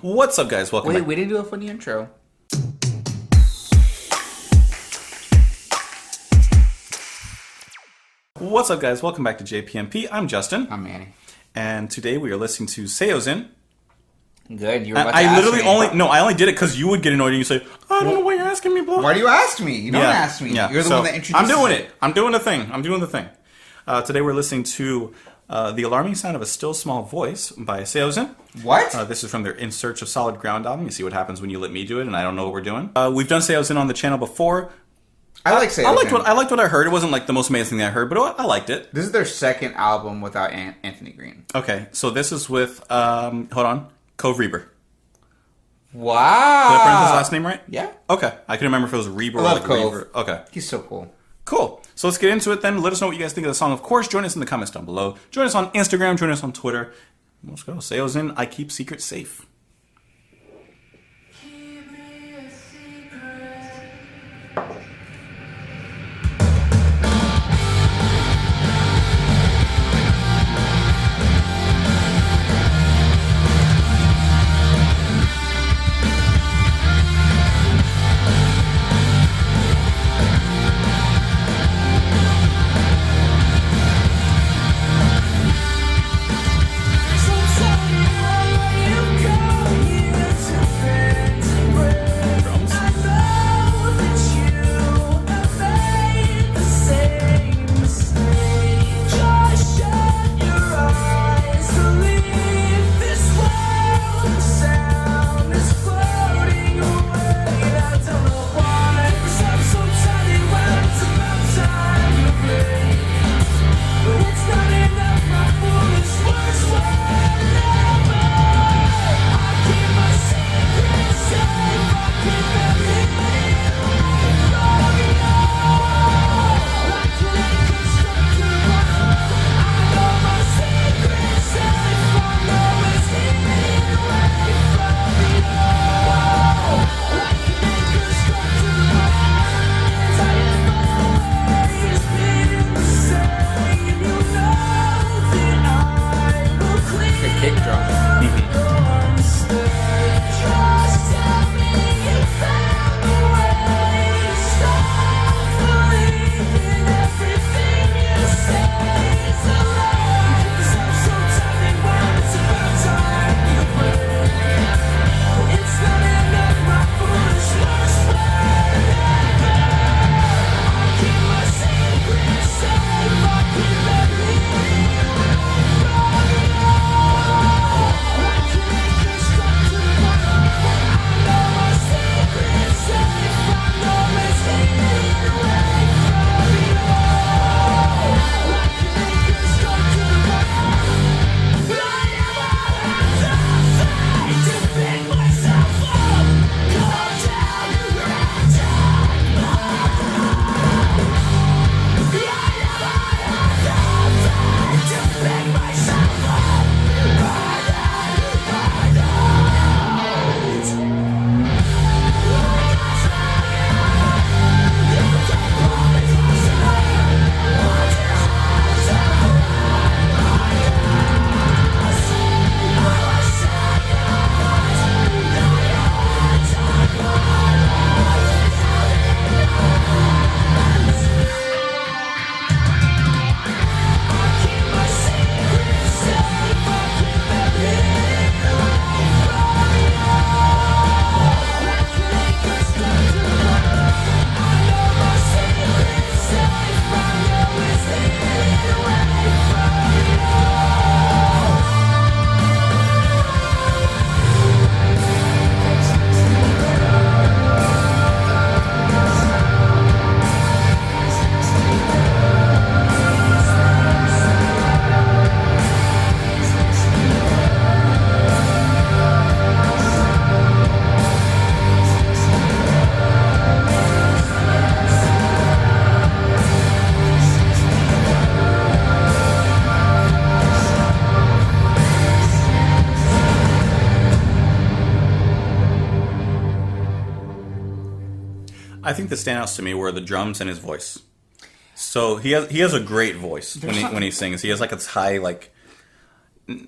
What's up, guys? Welcome Wait, back. we didn't do a funny intro. What's up, guys? Welcome back to JPMP. I'm Justin. I'm Manny. And today we are listening to Saosin. Good. You were And about to I ask literally me. I only did it because you would get annoyed and you say, I don't know why you're asking me, blah. Why do you ask me? You don't ask me. Yeah. You're the So, one that introduced I'm doing it. I'm doing the thing. Today we're listening to The Alarming Sound of a Still Small Voice by Saosin. What? This is from their In Search of Solid Ground album. You see what happens when you let me do it and I don't know what we're doing. We've done Saosin on the channel before. I like Saosin. I liked what I heard. It wasn't like the most amazing thing I heard, but I liked it. This is their second album without Anthony Green. Okay, so this is with Cove Reaper. Wow. Did I pronounce his last name right? Yeah. Okay, I couldn't remember if it was Reaper or love like Cove. Reaper. Okay, He's so cool. cool. So let's get into it then. Let us know what you guys think of the song. Of course, join us in the comments down below. Join us on Instagram. Join us on Twitter. Let's go. Saosin, I keep secrets safe. Kick drum. I think the standouts to me were the drums and his voice. So he has a great voice when he sings. He has like a high, like,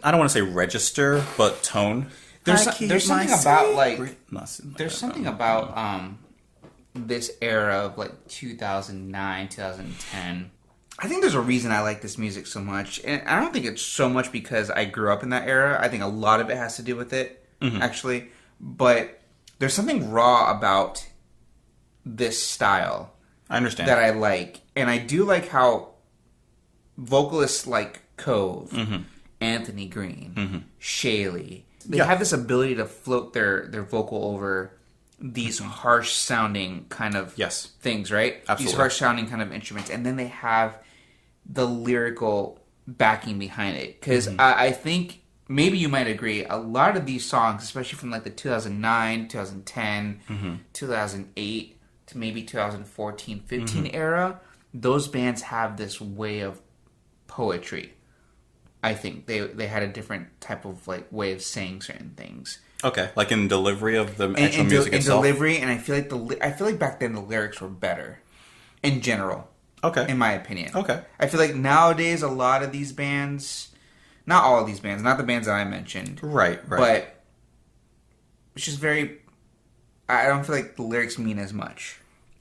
I don't want to say register, but tone. There's I keep there's my something about like secret. Nothing like there's that. something about this era of like 2009, 2010. I think there's a reason I like this music so much, and I don't think it's so much because I grew up in that era. I think a lot of it has to do with it, actually. But there's something raw about this style I understand. that I like, and I do like how vocalists like Cove, Anthony Green, Shaley, they have this ability to float their vocal over these harsh sounding kind of things, right? Absolutely. These harsh sounding kind of instruments, and then they have the lyrical backing behind it. Because I think maybe you might agree, a lot of these songs, especially from like the 2009, 2010, 2008 to maybe 2014, 15 era, those bands have this way of poetry. I think they had a different type of like way of saying certain things. Okay, like in delivery of the actual music in itself. delivery, and I feel like back then the lyrics were better, in general. Okay, in my opinion. Okay, I feel like nowadays a lot of these bands, not all of these bands, not the bands that I mentioned, right, but it's just very. I don't feel like the lyrics mean as much.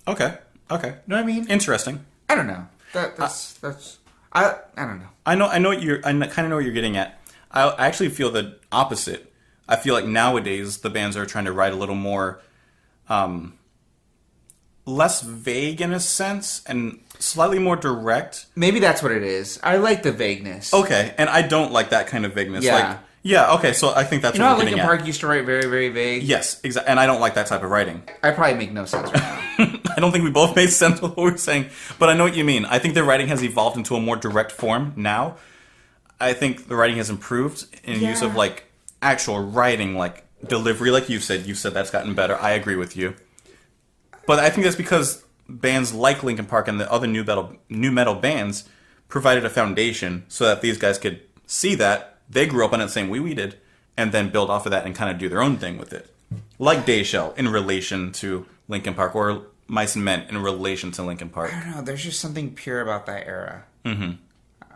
Okay. Know what I mean? Interesting. I don't know. That's I don't know. I kind of know what you're getting at. I actually feel the opposite. I feel like nowadays the bands are trying to write a little more, less vague in a sense and slightly more direct. Maybe that's what it is. I like the vagueness. Okay, and I don't like that kind of vagueness. Yeah. Okay, so I think that's you know what how we're Linkin getting Park at. used to write very, very vague? Yes, exactly, and I don't like that type of writing. I probably make no sense right now. I don't think we both made sense with what we were saying, but I know what you mean. I think their writing has evolved into a more direct form now. I think the writing has improved in use of like actual writing, like delivery, like you said. You said that's gotten better. I agree with you. But I think that's because bands like Linkin Park and the other new metal bands provided a foundation so that these guys could see that they grew up on it the same way we did, and then build off of that and kind of do their own thing with it. Like Dayshell in relation to Linkin Park, or Mice and Men in relation to Linkin Park. I don't know. There's just something pure about that era. Mm-hmm.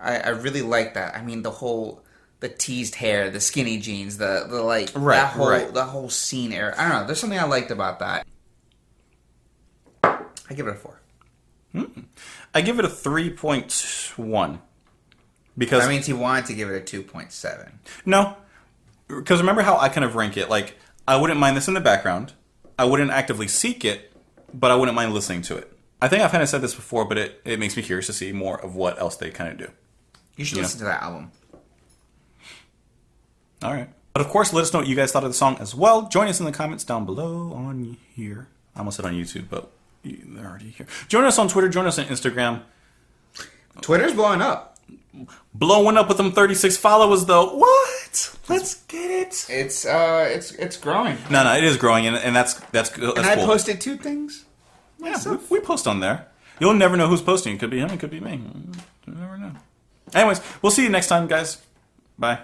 I really like that. I mean, the teased hair, the skinny jeans, the like the whole scene era. I don't know. There's something I liked about that. I give it a 4. I give it a 3.1. Because that means he wanted to give it a 2.7. No, because remember how I kind of rank it. Like, I wouldn't mind this in the background. I wouldn't actively seek it, but I wouldn't mind listening to it. I think I've kind of said this before, but it makes me curious to see more of what else they kind of do. You should listen to that album. All right. But of course, let us know what you guys thought of the song as well. Join us in the comments down below on here. I almost said on YouTube, but they're already here. Join us on Twitter. Join us on Instagram. Twitter's blowing up. Blowing up with them 36 followers, though. What? Let's get it. It's growing. No, it is growing, and that's good. And I posted 2 things. Yeah, we post on there. You'll never know who's posting. It could be him. It could be me. You never know. Anyways, we'll see you next time, guys. Bye.